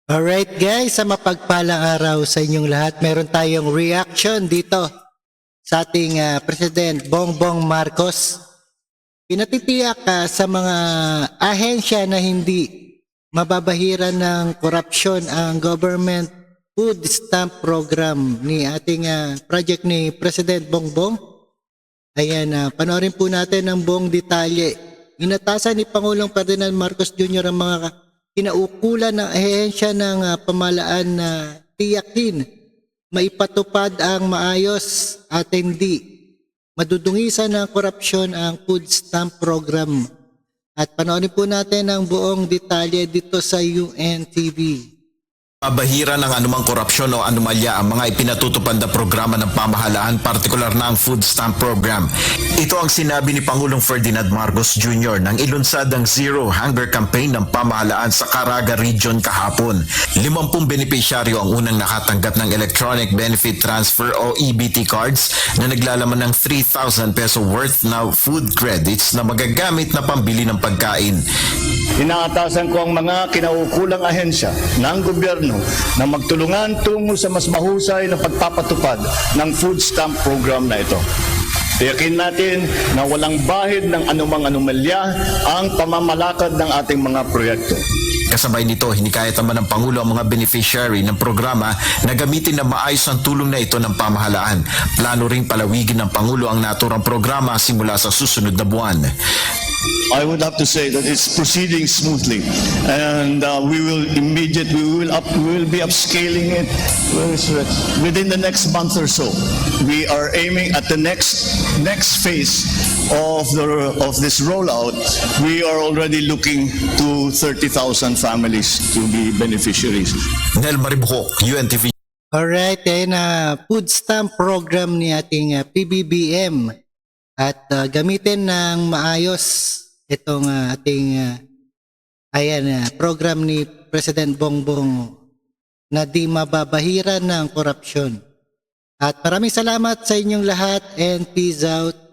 Alright guys, sa mapagpalang araw sa inyong lahat, meron tayong reaction dito sa ating President Bongbong Marcos. Pinatitiyak sa mga ahensya na hindi mababahiran ng korupsyon ang government food stamp program ni ating project ni President Bongbong. Ayan, panoorin po natin ang buong detalye. Inatasan ni Pangulong Ferdinand Marcos Jr. ang mga kinaukulan ng ahensya ng pamahalaan na tiyakin maipatupad ang maayos at hindi madudungisan ng korupsyon ang food stamp program. At panoorin po natin ang buong detalye dito sa UNTV. Mabahiran ng anumang korupsyon o anomalya ang mga ipinatutupad na programa ng pamahalaan, partikular na ang food stamp program. Ito ang sinabi ni Pangulong Ferdinand Marcos Jr. nang ilunsad ang Zero Hunger Campaign ng pamahalaan sa Caraga Region kahapon. 50 benepisyaryo ang unang nakatanggap ng Electronic Benefit Transfer o EBT cards na naglalaman ng 3,000 peso worth na food credits na magagamit na pambili ng pagkain. Inaatasan ko ang mga kinaukulang ahensya ng gobyerno na magtulungan tungo sa mas mahusay na pagpapatupad ng food stamp program na ito. Tiyakin natin na walang bahid ng anumang anomalya ang pamamalakad ng ating mga proyekto. Kasabay nito, hinikayat naman ng Pangulo ang mga beneficiary ng programa na gamitin na maayos ang tulong na ito ng pamahalaan. Plano ring palawigin ng Pangulo ang naturang programa simula sa susunod na buwan. I would have to say that it's proceeding smoothly, and we will be upscaling it within the next month or so. We are aiming at the next phase of this rollout. We are already looking to 30,000 families to be beneficiaries. Nel Maribuhok, UNTV. Alright, ayan na food stamp program ni ating PBBM at gamitin ng maayos itong ating program ni President Bongbong na di mababahiran ng korupsyon. At maraming salamat sa inyong lahat and peace out.